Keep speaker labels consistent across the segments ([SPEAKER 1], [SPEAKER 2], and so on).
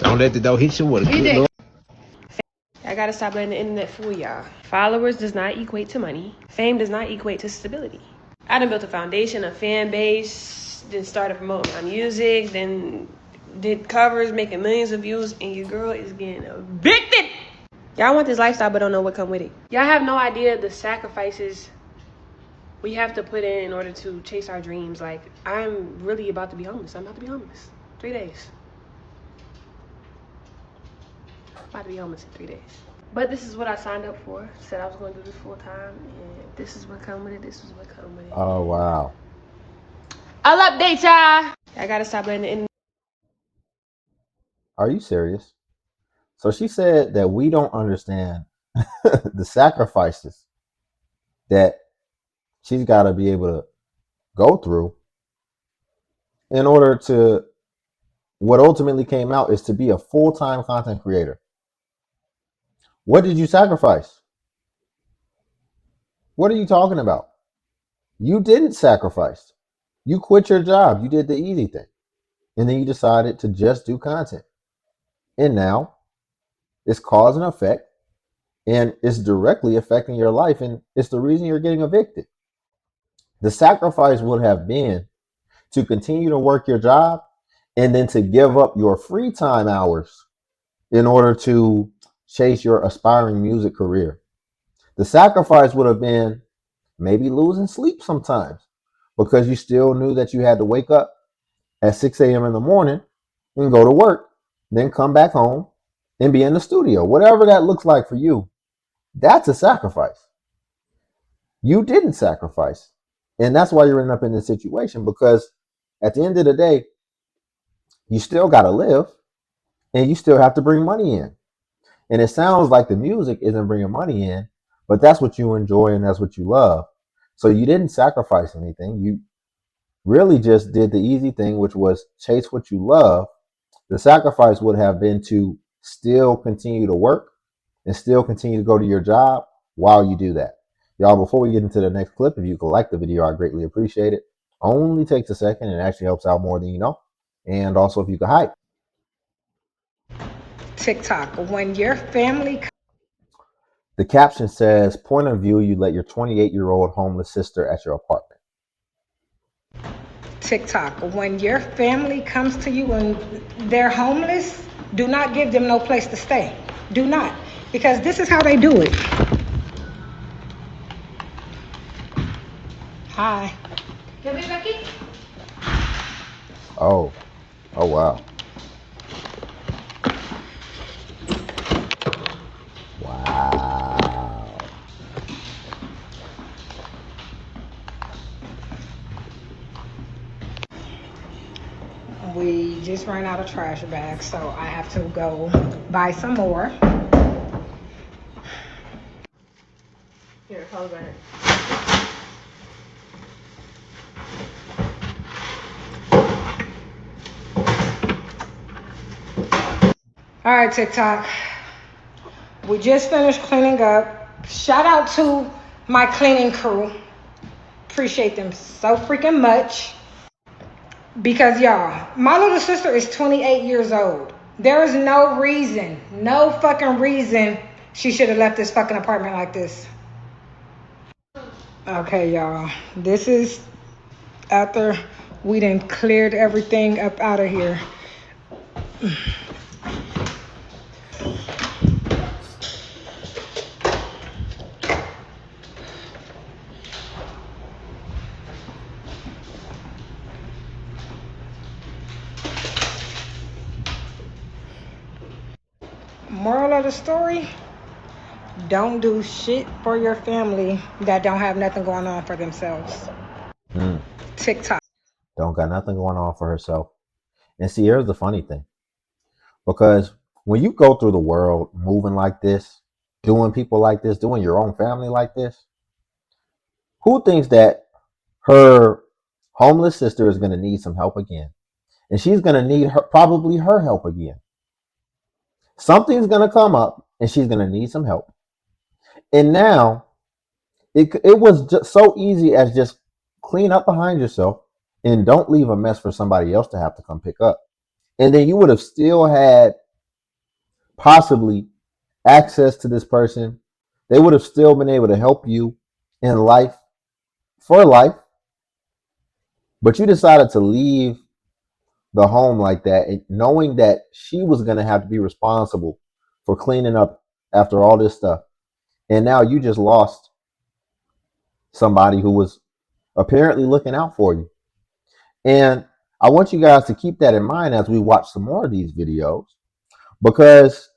[SPEAKER 1] Don't let the door hit you with a good.
[SPEAKER 2] I gotta stop letting the internet fool y'all. Followers does not equate to money. Fame does not equate to stability. I done built a foundation, a fan base, then started promoting my music, then did covers, making millions of views, and your girl is getting evicted. Y'all want this lifestyle but don't know what come with it. Y'all have no idea the sacrifices we have to put in order to chase our dreams. Like, I'm really about to be homeless. I'm about to be homeless. 3 days. I'm about to be homeless in 3 days. But this is what I signed up for. Said I was going to do this full time, and this is what come with it. This is what come with it.
[SPEAKER 3] Oh, wow.
[SPEAKER 2] I'll update y'all. I gotta stop letting the internet.
[SPEAKER 3] Are you serious? So she said that we don't understand the sacrifices that she's got to be able to go through in order to, what ultimately came out is to be a full-time content creator. What did you sacrifice? What are you talking about? You didn't sacrifice. You quit your job. You did the easy thing. And then you decided to just do content. And now it's cause and effect. And it's directly affecting your life. And it's the reason you're getting evicted. The sacrifice would have been to continue to work your job and then to give up your free time hours in order to chase your aspiring music career. The sacrifice would have been maybe losing sleep sometimes because you still knew that you had to wake up at 6 a.m. in the morning and go to work, then come back home and be in the studio. Whatever that looks like for you, that's a sacrifice. You didn't sacrifice. And that's why you're ending up in this situation, because at the end of the day, you still got to live and you still have to bring money in. And it sounds like the music isn't bringing money in, but that's what you enjoy and that's what you love. So you didn't sacrifice anything. You really just did the easy thing, which was chase what you love. The sacrifice would have been to still continue to work and still continue to go to your job while you do that. Y'all, before we get into the next clip, if you could like the video, I greatly appreciate it. Only takes a second and actually helps out more than you know. And also, if you could hype.
[SPEAKER 4] TikTok, when your family.
[SPEAKER 3] The caption says, point of view, you let your 28-year-old homeless sister at your apartment.
[SPEAKER 4] TikTok, when your family comes to you and they're homeless, do not give them no place to stay. Do not. Because this is how they do it. Hi.
[SPEAKER 3] Oh wow. Wow.
[SPEAKER 4] We just ran out of trash bags, so I have to go buy some more.
[SPEAKER 2] Here, call it back.
[SPEAKER 4] All right, TikTok. We just finished cleaning up. Shout out to my cleaning crew. Appreciate them so freaking much. Because y'all, my little sister is 28 years old. There is no reason, no fucking reason she should have left this fucking apartment like this. Okay, y'all. This is after we done cleared everything up out of here. Moral of the story, don't do shit for your family that don't have nothing going on for themselves. TikTok.
[SPEAKER 3] Don't got nothing going on for herself. And see, here's the funny thing. Because when you go through the world moving like this, doing people like this, doing your own family like this, who thinks that her homeless sister is going to need some help again? And she's going to need probably her help again. Something's going to come up and she's going to need some help. And now it was just so easy as just clean up behind yourself and don't leave a mess for somebody else to have to come pick up. And then you would have still had possibly access to this person, they would have still been able to help you in life, for life. But you decided to leave the home like that, knowing that she was going to have to be responsible for cleaning up after all this stuff. And now you just lost somebody who was apparently looking out for you. And I want you guys to keep that in mind as we watch some more of these videos, because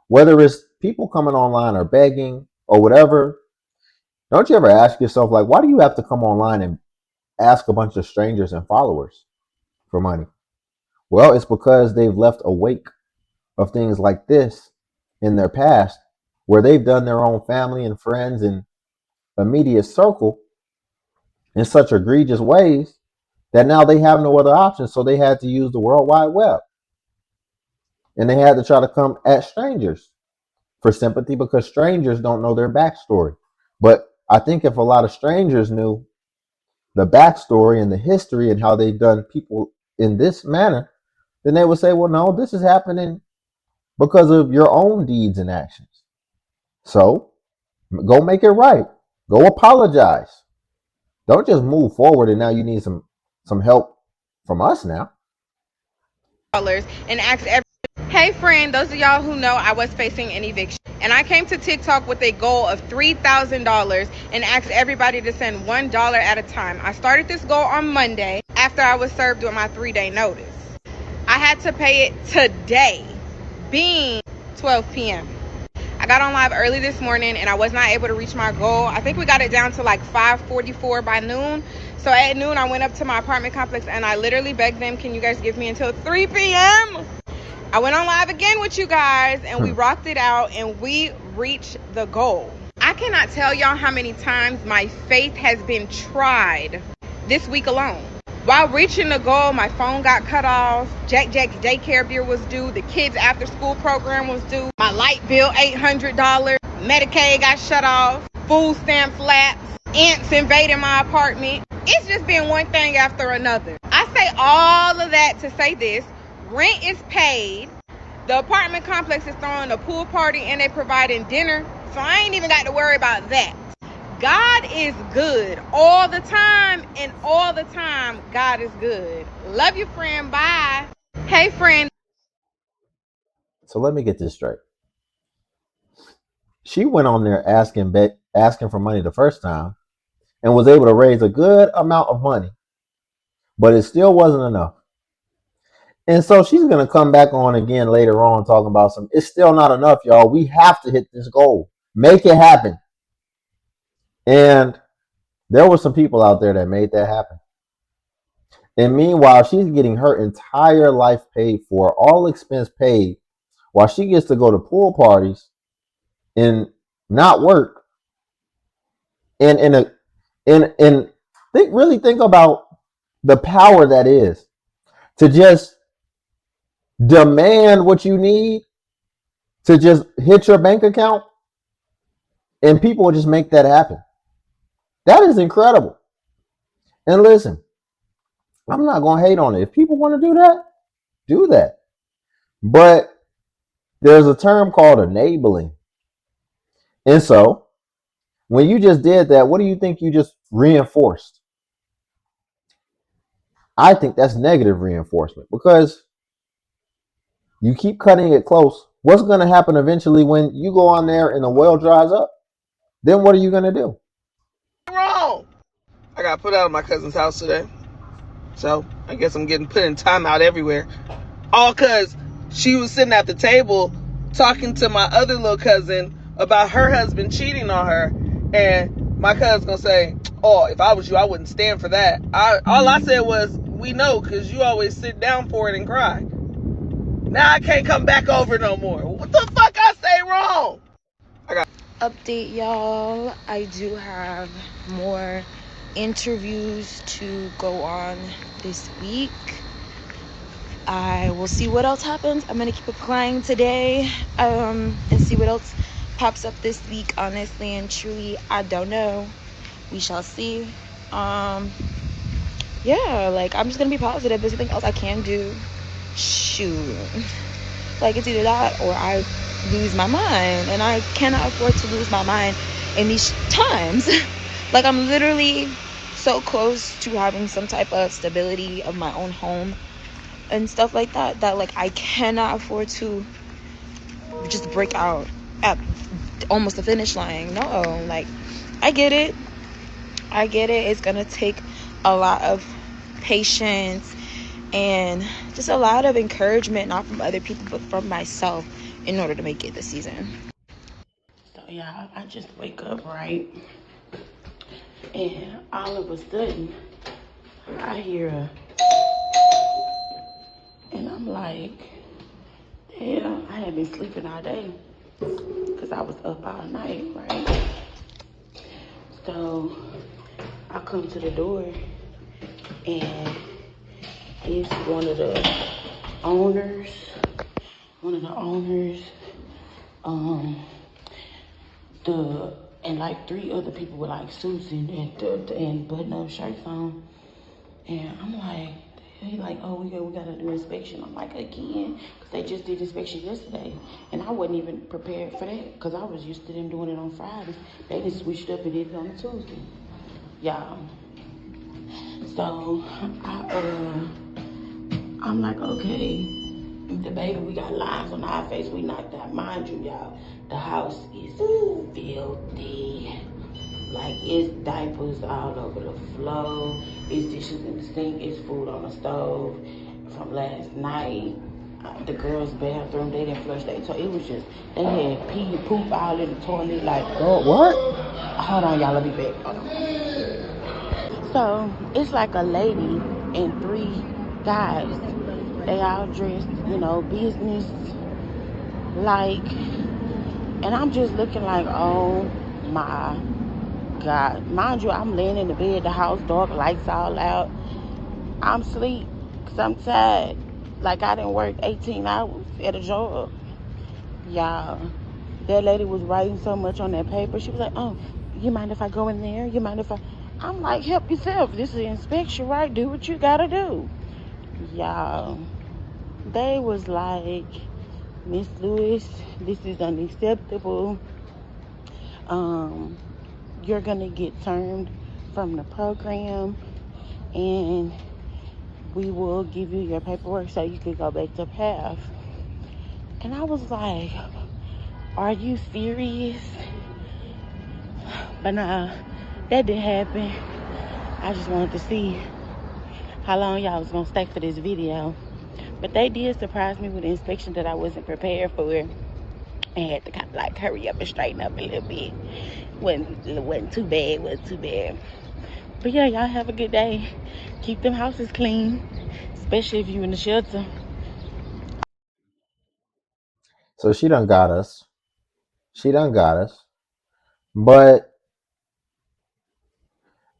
[SPEAKER 3] whether it's people coming online or begging or whatever, don't you ever ask yourself, like, why do you have to come online and ask a bunch of strangers and followers for money? Well, it's because they've left a wake of things like this in their past, where they've done their own family and friends and immediate circle in such egregious ways that now they have no other option. So they had to use the World Wide Web, and they had to try to come at strangers for sympathy, because strangers don't know their backstory. But I think if a lot of strangers knew the backstory and the history and how they've done people in this manner, then they would say, well, no, this is happening because of your own deeds and actions. So go make it right. Go apologize. Don't just move forward and now you need some help from us now.
[SPEAKER 1] And asked hey friend, those of y'all who know, I was facing an eviction. And I came to TikTok with a goal of $3,000 and asked everybody to send $1 at a time. I started this goal on Monday after I was served with my 3-day notice. I had to pay it today, being 12 p.m. I got on live early this morning and I was not able to reach my goal. I think we got it down to like 5:44 by noon. So at noon, I went up to my apartment complex and I literally begged them, can you guys give me until 3 p.m.? I went on live again with you guys and we rocked it out and we reached the goal. I cannot tell y'all how many times my faith has been tried this week alone. While reaching the goal, my phone got cut off. Jack's daycare bill was due. The kids' after-school program was due. My light bill, $800. Medicaid got shut off. Food stamps lapsed. Ants invaded my apartment. It's just been one thing after another. I say all of that to say this. Rent is paid. The apartment complex is throwing a pool party and they providing dinner. So I ain't even got to worry about that. God is good all the time, and all the time, God is good. Love you, friend. Bye. Hey, friend.
[SPEAKER 3] So let me get this straight. She went on there asking for money the first time and was able to raise a good amount of money, but it still wasn't enough. And so she's going to come back on again later on talking about it's still not enough, y'all. We have to hit this goal. Make it happen. And there were some people out there that made that happen. And meanwhile, she's getting her entire life paid for, all expense paid, while she gets to go to pool parties and not work. And really think about the power that is to just demand what you need, to just hit your bank account, and people will just make that happen. That is incredible. And listen, I'm not going to hate on it. If people want to do that. But there's a term called enabling. And so when you just did that, what do you think you just reinforced? I think that's negative reinforcement, because you keep cutting it close. What's going to happen eventually when you go on there and the well dries up? Then what are you going to do?
[SPEAKER 5] Wrong. I got put out of my cousin's house today. So I guess I'm getting put in timeout everywhere. All because she was sitting at the table talking to my other little cousin about her husband cheating on her. And my cousin's going to say, oh, if I was you, I wouldn't stand for that. All I said was, we know, because you always sit down for it and cry. Now I can't come back over no more. What the fuck I say wrong?
[SPEAKER 1] Update, y'all. I do have more interviews to go on this week. I will see what else happens. I'm gonna keep applying today and see what else pops up this week. Honestly and truly, I don't know. We shall see. Yeah, like, I'm just gonna be positive. There's nothing else I can do. Shoot.
[SPEAKER 6] Like, it's either that or I lose my mind, and I cannot afford to lose my mind in these times. Like, I'm literally so close to having some type of stability of my own home and stuff like that, that like I cannot afford to just break out at almost the finish line. No, like, I get it. I get it. It's gonna take a lot of patience and just a lot of encouragement, not from other people but from myself, in order to make it this season.
[SPEAKER 7] So yeah, I just wake up, right, and all of a sudden I hear and I'm like, damn, I had been sleeping all day because I was up all night, right? So I come to the door and it's owners, one of the owners, um, the and like three other people with like suits and button up shirts on, and I'm like, he like, oh, we gotta do inspection. I'm like, again, because they just did inspection yesterday, and I wasn't even prepared for that because I was used to them doing it on Fridays. They just switched up and did it on a Tuesday, y'all. So I'm like, okay, the baby, we got lines on our face. We knocked out, mind you, y'all. The house is filthy. Like, it's diapers all over the floor. It's dishes in the sink. It's food on the stove from last night. The girls' bathroom, they didn't flush their toilet. It was just, they had pee, poop all in the toilet. Like,
[SPEAKER 3] Oh, what?
[SPEAKER 7] hold on, y'all, I'll be back. Hold on. So it's like a lady and three guys. They all dressed, business like, and I'm just looking like, oh my God. Mind you, I'm laying in the bed, the house dark, lights all out. I'm asleep because I'm tired. Like, I didn't work 18 hours at a job. Y'all, that lady was writing so much on that paper. She was like, oh, you mind if I go in there? You mind if I... I'm like, help yourself. This is an inspection, right? Do what you gotta do. Y'all, they was like, Miss Lewis, this is unacceptable. Um, you're gonna get termed from the program, and we will give you your paperwork so you can go back to PATH. And I was like, are you serious? But nah, that didn't happen. I just wanted to see how long y'all was gonna stay for this video. But they did surprise me with the inspection that I wasn't prepared for, and had to kind of like hurry up and straighten up a little bit. Wasn't too bad, wasn't too bad. But yeah, y'all have a good day. Keep them houses clean, especially if you in the shelter.
[SPEAKER 3] So she done got us. She done got us. But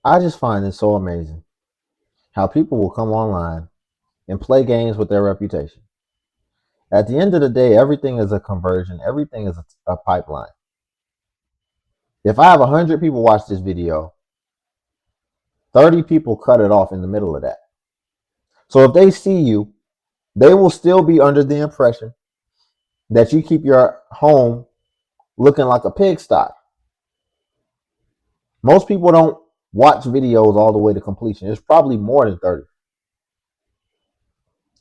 [SPEAKER 3] I just find it so amazing how people will come online and play games with their reputation. At the end of the day, everything is a conversion. Everything is a pipeline. If I have 100 people watch this video, 30 people cut it off in the middle of that. So if they see you, they will still be under the impression that you keep your home looking like a pigsty. Most people don't watch videos all the way to completion. It's probably more than 30.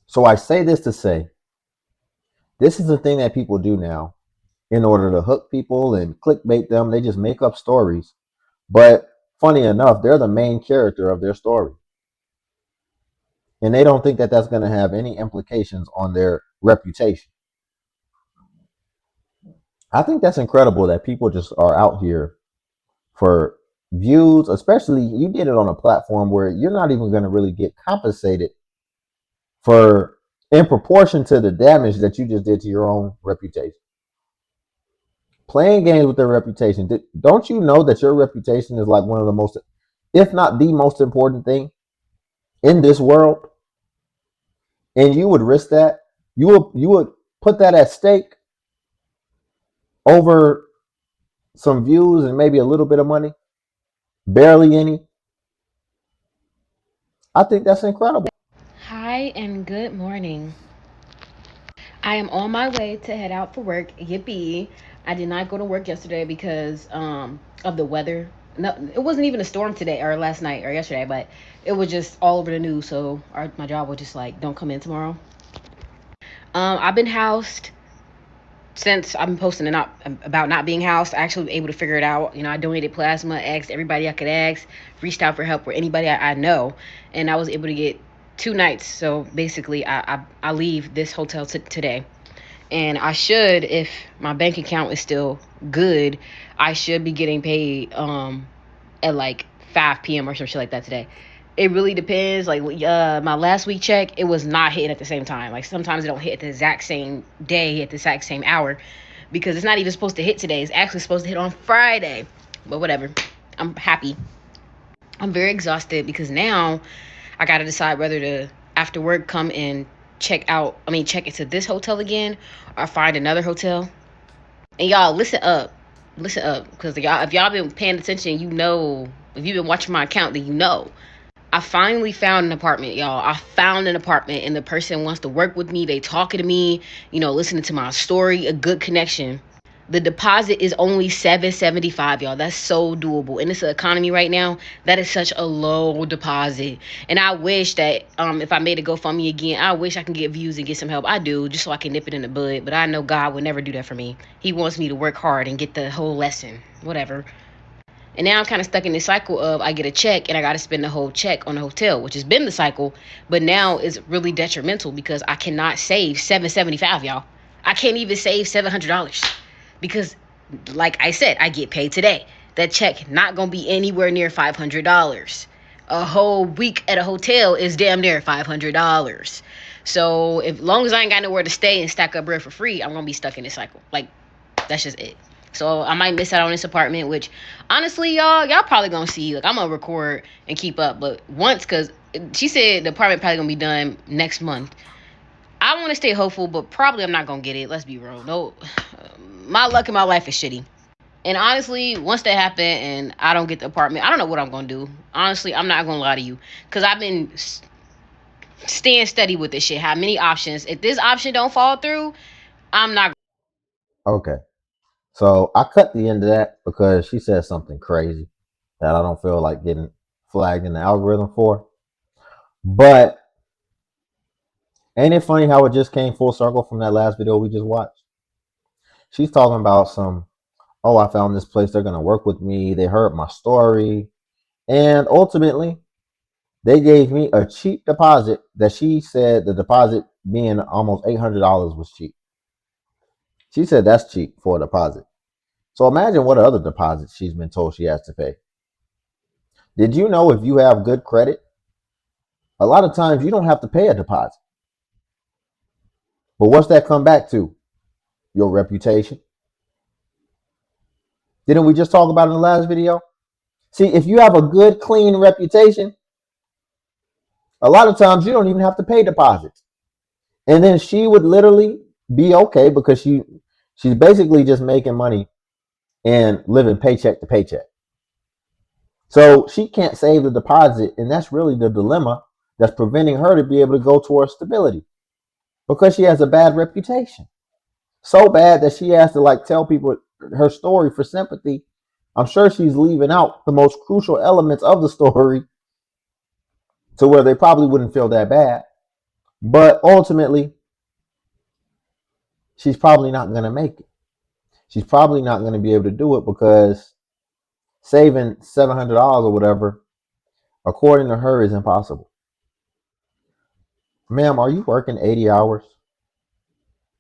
[SPEAKER 3] So I say this to say, this is the thing that people do now in order to hook people and clickbait them. They just make up stories. But funny enough, they're the main character of their story. And they don't think that that's going to have any implications on their reputation. I think that's incredible that people just are out here for views, especially you did it on a platform where you're not even going to really get compensated for in proportion to the damage that you just did to your own reputation. Playing games with their reputation. Don't you know that your reputation is like one of the most, if not the most important thing in this world? And you would risk that? You would put that at stake over some views and maybe a little bit of money? Barely any? I think that's incredible.
[SPEAKER 8] Hi and good morning.
[SPEAKER 2] I am on my way to head out for work. Yippee. I did not go to work yesterday because of the weather. No, it wasn't even a storm today or last night or yesterday, but it was just all over the news. So my job was just like, don't come in tomorrow. I've been housed since I've been posting about not being housed. I actually was able to figure it out. I donated plasma, asked everybody I could ask, reached out for help with anybody I know, and I was able to get 2 nights. So basically, I leave this hotel today. And I should, if my bank account is still good, I should be getting paid at like 5 p.m. or some shit like that today. It really depends. Like my last week check, it was not hitting at the same time. Like sometimes it don't hit at the exact same day, at the exact same hour, because it's not even supposed to hit today. It's actually supposed to hit on Friday. But whatever. I'm happy. I'm very exhausted because now I gotta decide whether to after work come and check into this hotel again or find another hotel. And y'all listen up, because y'all, if y'all been paying attention, if you've been watching my account, then I finally found an apartment, y'all. I found an apartment, and the person wants to work with me. They talking to me, listening to my story, a good connection. The deposit is only $775, y'all. That's so doable. And it's an economy right now. That is such a low deposit. And I wish that if I made a GoFundMe again, I wish I can get views and get some help. I do, just so I can nip it in the bud. But I know God would never do that for me. He wants me to work hard and get the whole lesson. Whatever. And now I'm kind of stuck in this cycle of I get a check and I got to spend the whole check on the hotel, which has been the cycle. But now it's really detrimental because I cannot save $775, y'all. I can't even save $700 because, like I said, I get paid today. That check not gonna be anywhere near $500. A whole week at a hotel is damn near $500. So if long as I ain't got nowhere to stay and stack up bread for free, I'm gonna be stuck in this cycle. Like, that's just it. So I might miss out on this apartment, which honestly, y'all probably gonna see. Like, I'm gonna record and keep up, but once, cause she said the apartment probably gonna be done next month. I want to stay hopeful, but probably I'm not gonna get it. Let's be real. No, my luck in my life is shitty. And honestly, once that happen and I don't get the apartment, I don't know what I'm gonna do. Honestly, I'm not gonna lie to you, cause I've been staying steady with this shit. Have many options. If this option don't fall through, I'm not.
[SPEAKER 3] Okay. So I cut the end of that because she said something crazy that I don't feel like getting flagged in the algorithm for. But ain't it funny how it just came full circle from that last video we just watched? She's talking about oh, I found this place. They're going to work with me. They heard my story. And ultimately, they gave me a cheap deposit that she said the deposit being almost $800 was cheap. She said that's cheap for a deposit. So imagine what other deposits she's been told she has to pay. Did you know if you have good credit, a lot of times you don't have to pay a deposit? But what's that come back to? Your reputation. Didn't we just talk about in the last video? See, if you have a good, clean reputation, a lot of times you don't even have to pay deposits. And then she would literally be okay because she's basically just making money and living paycheck to paycheck. So she can't save the deposit, and that's really the dilemma that's preventing her to be able to go towards stability because she has a bad reputation. So bad that she has to like tell people her story for sympathy. I'm sure she's leaving out the most crucial elements of the story to where they probably wouldn't feel that bad. But ultimately, she's probably not going to make it. She's probably not going to be able to do it because saving $700 or whatever, according to her, is impossible. Ma'am, are you working 80 hours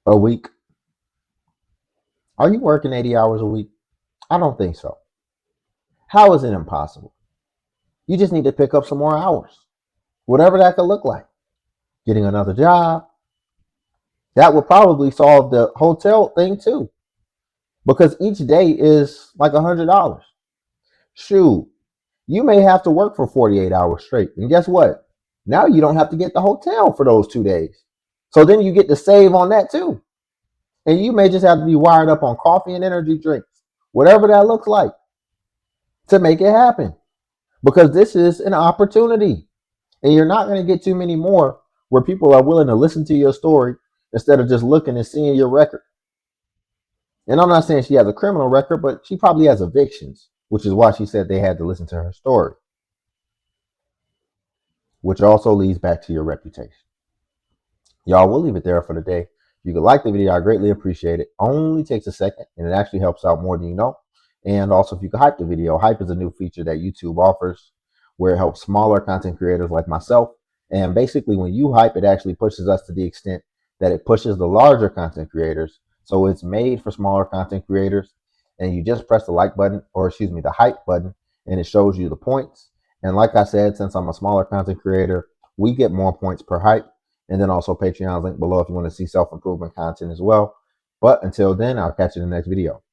[SPEAKER 3] a week? Are you working 80 hours a week? I don't think so. How is it impossible? You just need to pick up some more hours, whatever that could look like. Getting another job. That would probably solve the hotel thing too, because each day is like $100. Shoot, you may have to work for 48 hours straight. And guess what? Now you don't have to get the hotel for those 2 days. So then you get to save on that too. And you may just have to be wired up on coffee and energy drinks, whatever that looks like, to make it happen. Because this is an opportunity. And you're not going to get too many more where people are willing to listen to your story, instead of just looking and seeing your record. And I'm not saying she has a criminal record, but she probably has evictions, which is why she said they had to listen to her story, which also leads back to your reputation. Y'all, we'll leave it there for the day. If you could like the video, I greatly appreciate it. Only takes a second, and it actually helps out more than you know. And also, if you could hype the video, hype is a new feature that YouTube offers where it helps smaller content creators like myself. And basically, when you hype, it actually pushes us to the extent that it pushes the larger content creators. So it's made for smaller content creators. And you just press the like button, or excuse me, the hype button, and it shows you the points. And like I said, since I'm a smaller content creator, we get more points per hype. And then also Patreon's link below if you want to see self-improvement content as well. But until then, I'll catch you in the next video.